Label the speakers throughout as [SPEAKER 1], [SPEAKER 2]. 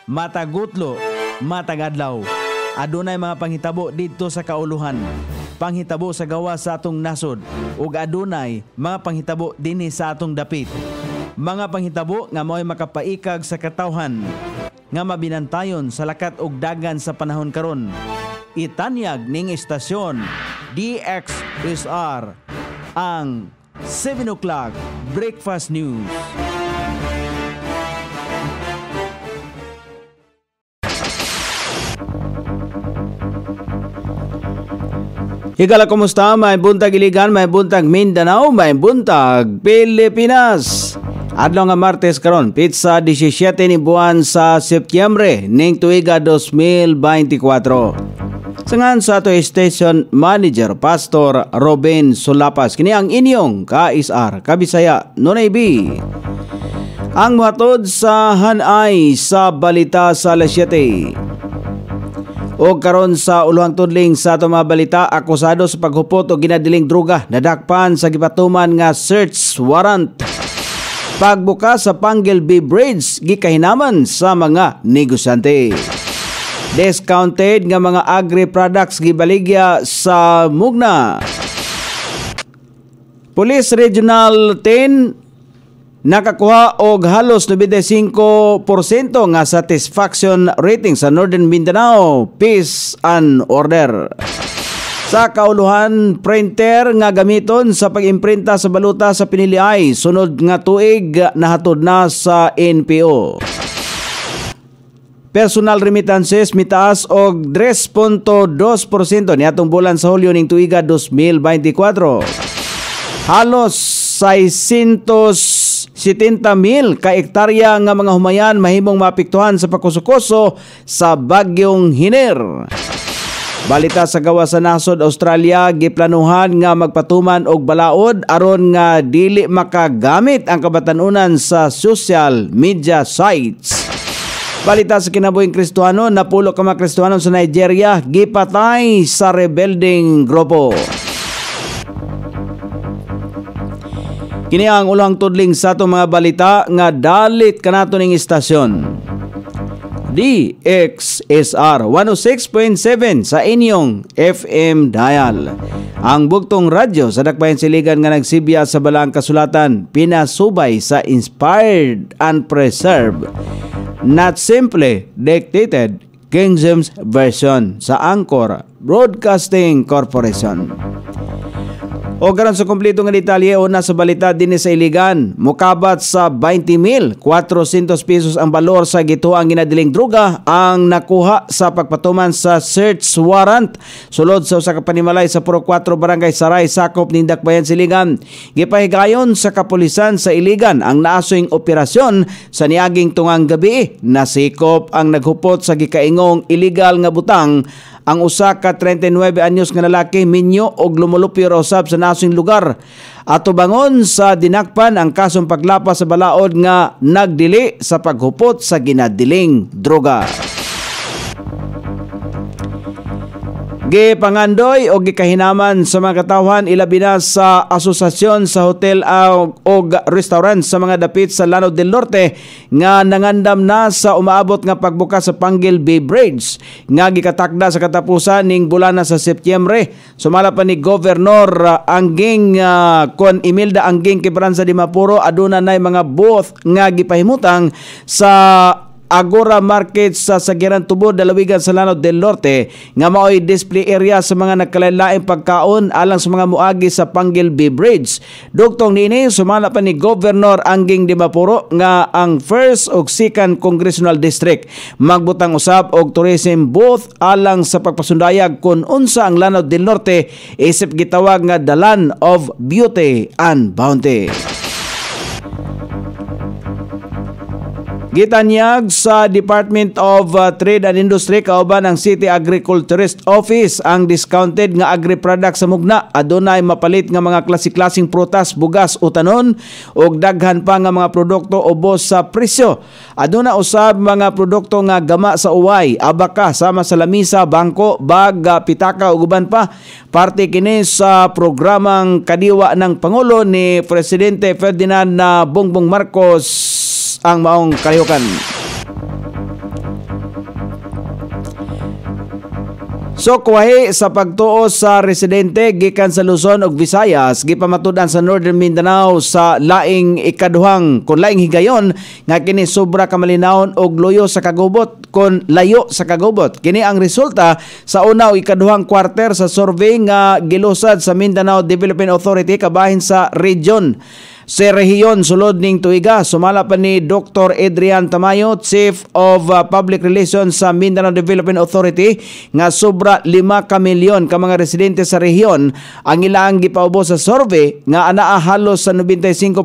[SPEAKER 1] matagutlo, matagadlaw. Adunay mga panghitabo dito sa kauluhan. Panghitabo sa gawa sa atong nasod ug adunay mga panghitabo dinhi sa atong dapit. Mga panghitabo nga mao'y makapaikag sa katawhan nga mabinantayon sa lakat ug dagan sa panahon karon. Itanyag ning istasyon DXSR ang 7 o'clock Breakfast News. Higala, kumusta? May buntag Iligan, may buntag Mindanao, may buntag Pilipinas. Adlaw nga Martes karon, pizza 17 ni buwan sa Setyembre ning tuiga 2024. Sangan sa ato station manager Pastor Robin Sulapas. Kini ang inyong KSR Kabisaya Nonay B. Ang matod sa hanay sa balita sa alas 7. O karon sa uluhang tudling sa ato mga balita, akusado sa paghupot o ginadiling droga nadakpan sa gipatuman nga search warrant. Pagbuka sa Panggil B Bridge gikahinaman sa mga negosyante. Discounted nga mga agri-products gibaligya sa Mugna. Police Regional 10 nakakuha og halos 95% nga satisfaction rating sa Northern Mindanao Peace and Order. Sa kauluhan, printer nga gamiton sa pag-imprinta sa baluta sa piniliay sunod nga tuig nahatod na sa NPO. Personal remittances mitaas og 3.2% niadtong bulan sa Hulyo ning tuiga 2024. Halos 670,000 ka hektarya nga mga humayan mahimong maapektuhan sa pakusukoso sa bagyong Hiner. Balita sa gawa sa nasod Australia, giplanuhan nga magpatuman og balaod aron nga dili makagamit ang kabatanunan sa social media sites. Balita sa kinabuhing Kristohano, napulo ka mga Kristohano sa Nigeria gipatay sa rebelding grupo. Kini ang ulang tudling sa itong mga balita nga dalit kanato ning istasyon. DXSR 106.7 sa inyong FM dial. Ang bugtong radyo sa dakbayan siligan nga nagsibya sa balaang kasulatan, pinasubay sa inspired and preserved, not simply dictated King James Version sa Anchor Broadcasting Corporation. O karon sa kumpleto nga detalye una sa balita dinhi sa Iligan, mukabat sa 20,400 pesos ang balor sa gituang ginadiling droga ang nakuha sa pagpatuman sa search warrant sulod sa usa ka panimalay sa Puro 4 Barangay Saray sakop ning Dakbayan Siligan. Gipahigayon sa kapulisan sa Iligan ang naasoyng operasyon sa niaging tungang gabi. Nasikop ang naghupot sa gikaingong illegal nga butang ang usa ka 39 anyos nga lalaki minyo og lumulupyo ra usab sa nasing lugar. Ato bangon sa dinakpan ang kasong paglapas sa balaod nga nagdili sa paghupot sa ginadiling droga. Gipangandoy o gikahinaman sa mga katawhan ilabi na sa asosasyon sa hotel o restaurant sa mga dapit sa Lanao del Norte nga nangandam na sa umaabot nga pagbuka sa Panggil B Bridge nga gikatakda sa katapusan ning bulan sa Setyembre. Sumala pa ni Governor Angging kon Imelda Angging Quebranza de Mapuro, aduna nay mga booth nga gipahimutang sa Agora Market sa Sagiran Tubod, dalawigan sa Lanao del Norte nga mao'y display area sa mga nagkalalaing pagkaon alang sa mga muagi sa Panggil B Bridge. Dugtong niini sumala pa ni Governor Angging de Mapuro nga ang 1st ug 2nd Congressional District magbutang usab og tourism booth alang sa pagpasundayag kung unsa ang Lanao del Norte isip gitawag nga the land of beauty and bounty. Gitanyag sa Department of Trade and Industry kauban ang City Agriculturist Office ang discounted nga agri-product sa Mugna. Adunay mapalit nga mga klase-klaseng prutas, bugas, utanon ug daghan pa nga mga produkto ubos sa presyo. Aduna usab mga produkto nga gama sa uway, abaka sama sa lamisa, bangko, bag, pitaka ug uban pa. Parte kini sa programang kadiwa ng Pangulo ni Presidente Ferdinand Bongbong Marcos ang maong kalihukan. So kuwahi sa pagtuo sa residente gikan sa Luzon ug Visayas gipamatudan sa Northern Mindanao sa laing ikaduhang kun laing higayon nga kini sobra ka malinawon og loyo sa kagubot kun layo sa kagubot. Kini ang resulta sa una o ikaduhang quarter sa survey nga gilusad sa Mindanao Development Authority kabahin sa region sa rehiyon sulod ning tuiga. Sumala pa ni Dr. Adrian Tamayo, Chief of Public Relations sa Mindanao Development Authority, nga sobra 5 ka milyon ka mga residente sa rehiyon ang ilang gipaubos sa survey nga anaa halos sa 95%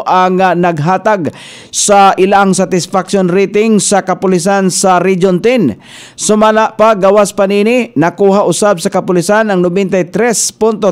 [SPEAKER 1] ang naghatag sa ilang satisfaction rating sa kapulisan sa Region 10. Sumala pa gawas panini nakuha usab sa kapulisan ang 93.34%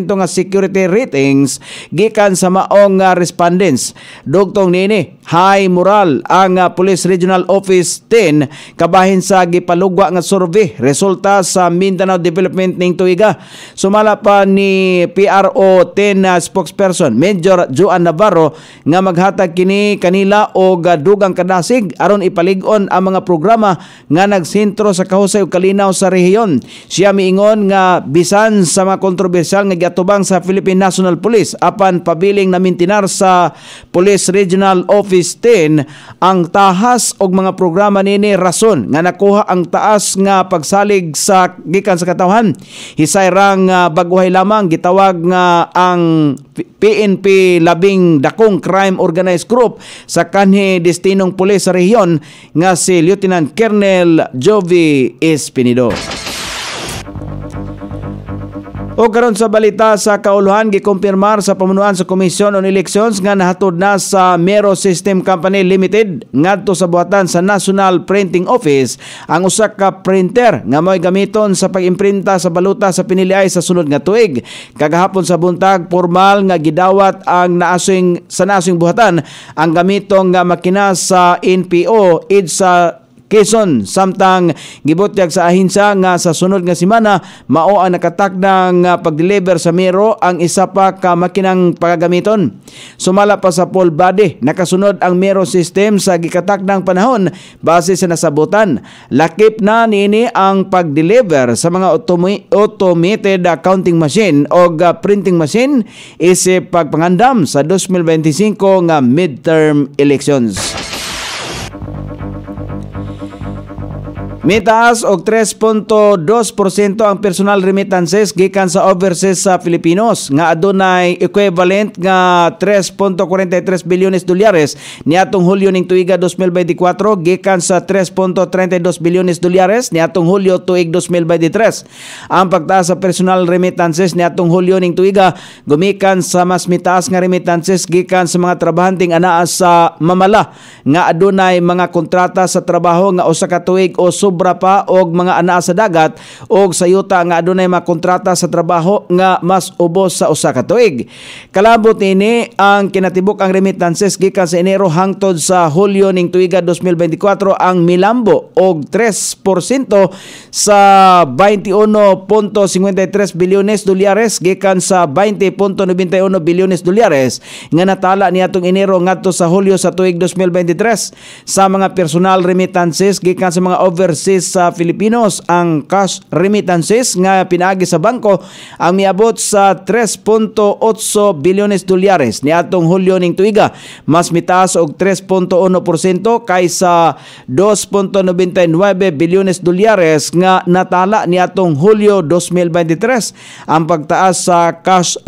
[SPEAKER 1] nga security ratings gikan sa maong respondents. Dugtong nini high moral ang Police Regional Office 10 kabahin sa gipalugwa nga survey resulta sa Mindanao Development ning tuiga. Sumala pa ni PRO 10 spokesperson Major Joan Navarro nga maghatag kini kanila og dugang kadasig aron ipalig-on ang mga programa nga nagsentro sa kahusay ug kalinaw sa rehiyon. Siya miingon nga bisan sa mga kontrobersyal nga giatubang sa Philippine National Police apan pabiling na mintinar sa Police Regional Office 10 ang tahas og mga programa nini rason nga nakuha ang taas nga pagsalig sa gikan sa katawhan. Hisay rang baguhay lamang gitawag nga ang PNP labing dakong crime organized group sa kanhi destinong pulis sa rehiyon nga si Lieutenant Colonel Jovi Espinido. O karon sa balita sa kauluhan gikumpirmar sa pamunuan sa Commission on Elections nga nahatod na sa Mero System Company Limited ngadto sa buhatan sa National Printing Office ang usa ka printer nga mo'y gamiton sa pag-imprinta sa baluta sa piniliay sa sunod nga tuig. Kagahapon sa buntag formal nga gidawat ang nasing buhatan ang gamitong nga makina sa NPO sa Quezon samtang gibutyag sa ahinsya nga sa sunod nga semana mao ang nakatakdang pag-deliver sa Mero ang isa pa ka makinang pagagamiton. Sumala pa sa full body nakasunod ang Mero system sa gikatakdang panahon base sa nasabutan. Lakip na nini ang pag-deliver sa mga automated counting machine o printing machine isip pagpangandam sa 2025 nga midterm elections. Mitaas og 3.2% ang personal remittances gikan sa overseas sa Filipinos nga adunay equivalent nga 3.43 bilyones dolyares niadtong Hulyo ning tuiga 2024 gikan sa 3.32 bilyones dolyares niadtong Hulyo tuig 2023. Ang pagtaas sa personal remittances niadtong Hulyo ning tuiga gumikan sa mas mitaas nga remittances gikan sa mga trabahanteng anaa sa mamala nga adunay mga kontrata sa trabaho nga usa ka tuig o sobra pa og mga anaa sa dagat og sayuta nga adunay mga kontrata sa trabaho nga mas ubos sa usa ka tuig. Kalabot nini ang kinatibuk ang remittances gikan sa Enero hangtod sa Hulyo ning tuiga 2024 ang milambo og 3% sa 21.53 bilyones dolyares gikan sa 20.91 bilyones dolyares nga natala niadtong Enero ngadto sa Hulyo sa tuig 2023. Sa mga personal remittances gikan sa mga overseas sa Filipinos ang cash remittances nga pinaagi sa bangko ang miabot sa 3.8 bilyones dolyares niadtong Hulyo ning tuiga, mas mitaas og 3.1% kaysa 2.99 bilyones dolyares nga natala niadtong Hulyo 2023. Ang pagtaas sa cash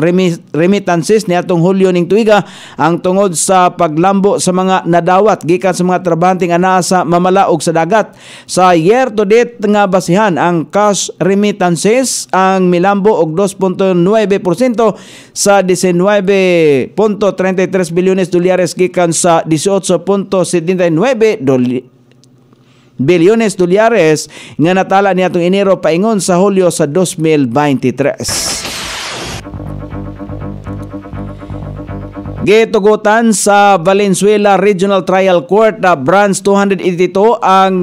[SPEAKER 1] remittances niadtong Hulyo ning tuiga ang tungod sa paglambo sa mga nadawat gikan sa mga trabahanteng anaa sa mamala ug sa dagat. Sa year to date nga basihan ang cash remittances ang milambo og 2.9% sa 19.33 bilyones dolyares gikan sa 18.79 bilyones dolyares nga natala niadtong Enero paingon sa Hulyo sa 2023. Gitugutan sa Valenzuela Regional Trial Court Branch 282 ang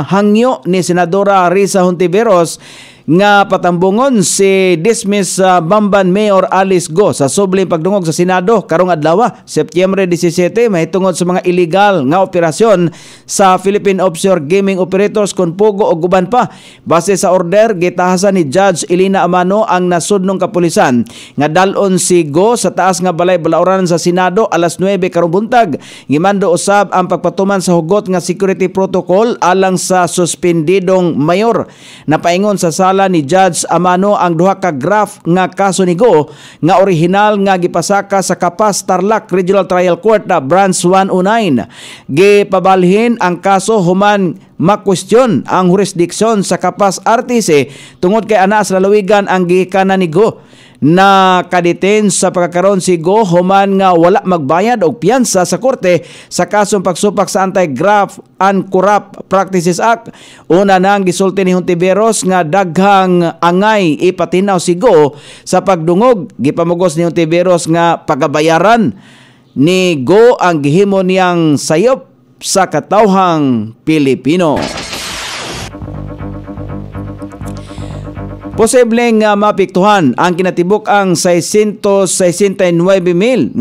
[SPEAKER 1] hangyo ni Senadora Risa Hontiveros nga patambungon si dismiss Bamban Mayor Alice Go sa subling pagdungog sa Senado karong adlaw, Setyembre 17, mahitungod sa mga illegal nga operasyon sa Philippine Offshore Gaming Operators kon pugo o guban pa. Base sa order, gitahasan ni Judge Elina Amano ang nasudnong kapulisan nga dalon si Go sa taas nga balay balaoran sa Senado alas 9 karong buntag. Gimando usab ang pagpatuman sa hugot nga security protocol alang sa suspendidong mayor. Napaingon sa sala ni Judge Amano ang duha ka graph nga kaso ni Go nga orihinal nga gipasaka sa Capas Tarlac Regional Trial Court na Branch 109. Gipabalhin ang kaso human makwestiyon ang jurisdiksyon sa Capas RTC tungod kay ana sa lalawigan ang gikanan ni Go. Na kadeten sa pagkakaroon si Go human nga wala magbayad og piyansa sa korte sa kasong pagsupak sa Anti-Graft and Corrupt Practices Act. Una nang gisulti ni Hontiveros nga daghang angay ipatinaw si Go sa pagdungog. Gipamugos ni Hontiveros nga pagabayaran ni Go ang gihimo niyang sayop sa katawhang Pilipino. Posibleng mapiktuhan ang kinatibuk ang 669,923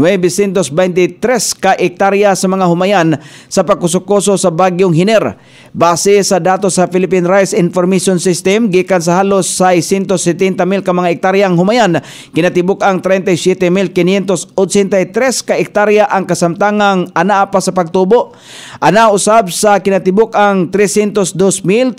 [SPEAKER 1] ka ektarya sa mga humayan sa pagkusukoso sa bagyong Hiner. Base sa datos sa Philippine Rice Information System, gikan sa halos 670,000 ka mga ektaryang humayan, kinatibuk ang 37,583 ka ektarya ang kasamtangang anaa pa sa pagtubo. Ana usab sa kinatibuk ang 302,341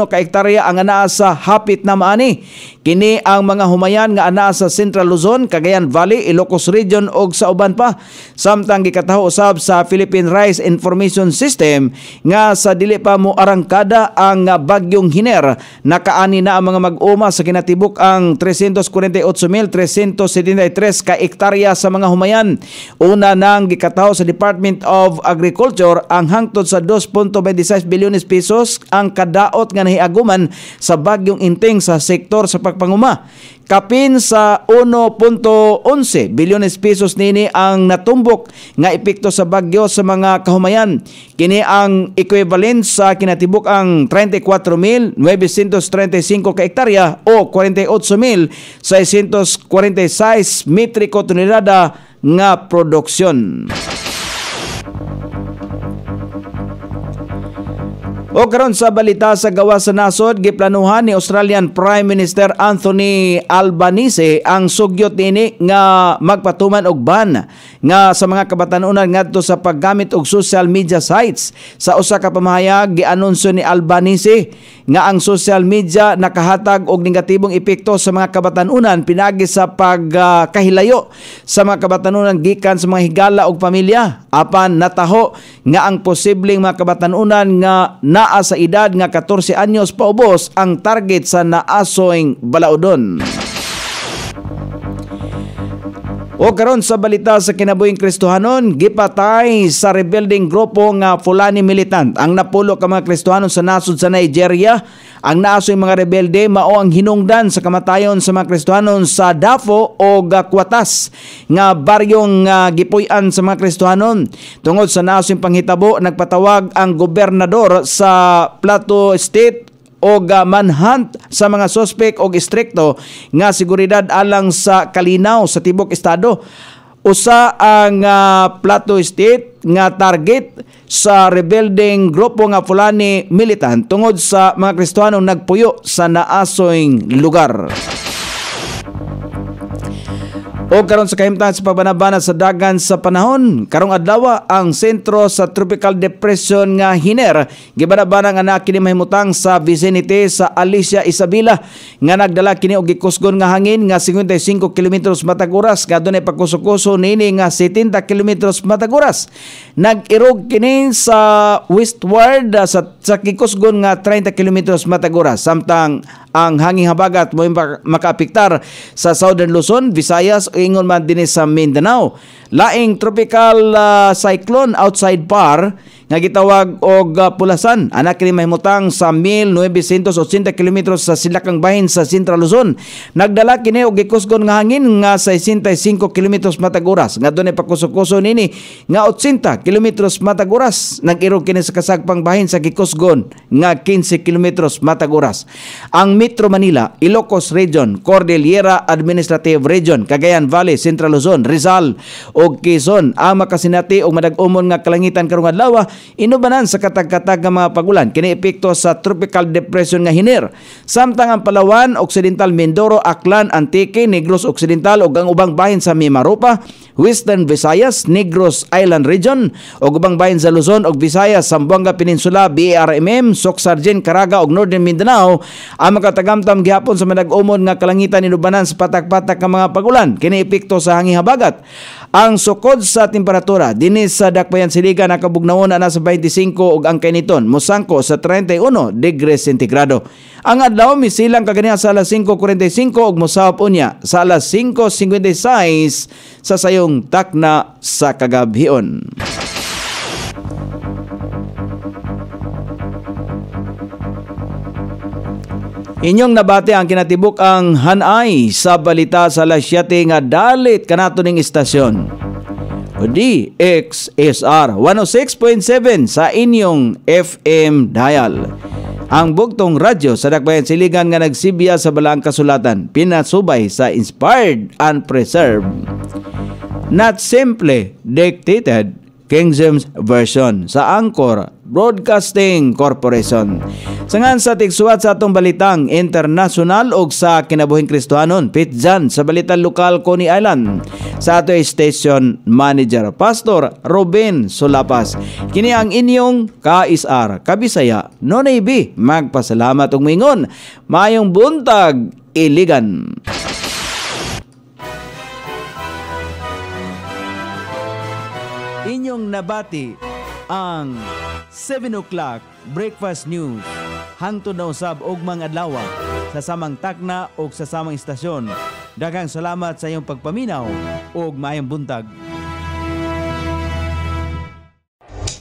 [SPEAKER 1] ka ektarya ang anaa sa hapit na maani. Kini ang mga humayan nga anaa sa Central Luzon, Cagayan Valley, Ilocos Region ug sa uban pa. Samtang gikataho usab sa Philippine Rice Information System nga sa dili pa mo arangkada ang bagyong Hiner, nakaani na ang mga mag-uma sa kinatibuk ang 348,373 ka ektarya sa mga humayan. Una nang gikataho sa Department of Agriculture ang hangtod sa 2.26 bilyones pesos ang kadaot nga nahiaguman sa bagyong Inting sa sektor sa pagpanguma. Kapin sa 1.11 bilyones pesos nini ang natumbok nga epekto sa bagyo sa mga kahumayan. Kini ang equivalent sa kinatibuk ang 34,935 ka ektarya o 48,646 metriko tonelada nga produksyon. O karon sa balita sa gawas sa nasod, giplanuhan ni Australian Prime Minister Anthony Albanese ang sugyot nini nga magpatuman og ban nga sa mga kabatanunan ngadto sa paggamit og social media sites. Sa usa ka pamahayag, gianunsyo ni Albanese nga ang social media nakahatag og negatibong epekto sa mga kabatanunan pinagi sa pagkahilayo sa mga kabatanunan gikan sa mga higala og pamilya. Apan nataho nga ang posibleng mga kabatanunan nga naa sa edad nga 14 anyos paubos ang target sa naasoing balaudon. O karon sa balita sa kinabuhing Kristohanon, gipatay sa rebelding grupo nga Fulani Militant ang napulo ka mga Kristohanon sa nasod sa Nigeria. Ang naasoy mga rebelde mao ang hinungdan sa kamatayon sa mga Kristohanon sa Dafo o Kwatas nga baryong gipuy-an sa mga Kristohanon. Tungod sa naasoy panghitabo, nagpatawag ang gobernador sa Plateau State o manhunt sa mga suspek o istrikto nga seguridad alang sa kalinaw sa tibok estado. Usa ang Plateau State nga target sa rebelding grupo nga Fulani Militant tungod sa mga Kristohanong nagpuyo sa naasoing lugar. O karon sa kahimtang sa pagbanabana sa dagan sa panahon, karong adlaw ang sentro sa Tropical Depression nga Hiner gibanabana nga na kini mahimutang sa vicinity sa Alicia Isabela nga nagdala kini og gikusgon nga hangin nga 55 kilometros matag oras nga dunay pagkuso-kuso nini nga 70 kilometros matag oras. Nag-irog kini sa westward sa gikusgon nga 30 kilometros matag oras, samtang ang hanging habagat mo makaapektar sa Southern Luzon, Visayas o ingon man din sa Mindanao. Laing tropical cyclone outside par nga gitawag og Pulasan. Anak kini mahimutang sa 1980 kilometros sa silakang bahin sa Central Luzon. Nagdala kini og gikusgon nga hangin nga 65 kilometros matag oras. Nga dunay pakuso-kuso nini nga 80 kilometros matag oras. Nag-irog kini sa kasagpang bahin sa gikusgon nga 15 kilometros matag oras. Ang Metro Manila, Ilocos Region, Cordillera Administrative Region, Cagayan Valley, Central Luzon, Rizal ug Quezon ang makasinati og madag-umon nga kalangitan karong adlaw inubanan sa katag-katag nga mga pagulan kini epekto sa tropical depression nga hiner. Samtang ang Palawan, Occidental Mindoro, Aklan, Antique, Negros Occidental ug ang ubang bahin sa Mimaropa, Western Visayas, Negros Island Region ug ubang bahin sa Luzon ug Visayas, Zamboanga Peninsula, BRMM, Socsargen, Caraga ug Northern Mindanao ang makatagamtam gihapon sa madag-umon nga kalangitan inubanan sa patak-patak nga mga pagulan kini epekto sa hangin habagat. Ang sukod sa temperatura dinis sa Dakbayan Siligan nakabugnaon na sa 25 ug ang kainiton mosangko sa 31 degrees sentigrado. Ang adlaw misilang kagani sa alas 5:45 ug mosahop unya sa alas 5:56 sa sayong takna sa kagabhion. Inyong nabati ang kinatibuk ang hanay sa balita sa alas 7 nga dalit kanato ning istasyon. DXSR 106.7 sa inyong FM dial. Ang bugtong radyo sa Dakbayan Siligan nga nagsibiya sa balaang kasulatan, pinasubay sa inspired and preserved. Not simply dictated, King James Version sa Anchor Broadcasting Corporation. Sangan sa tigsuwat sa atong balitang international ug sa kinabuhing Kristohanon, pitjan sa balitang lokal Coney Island. Sa ato station manager Pastor Ruben Solapas. Kini ang inyong KSR Kabisaya Nonay B. Magpasalamat ug moingon maayong buntag Iligan. Inyong nabati ang 7 o'clock breakfast news hangtod na usab og mga adlaw sa samang takna o sa samang istasyon. Daghang salamat sa iyong pagpaminaw ug maayong buntag.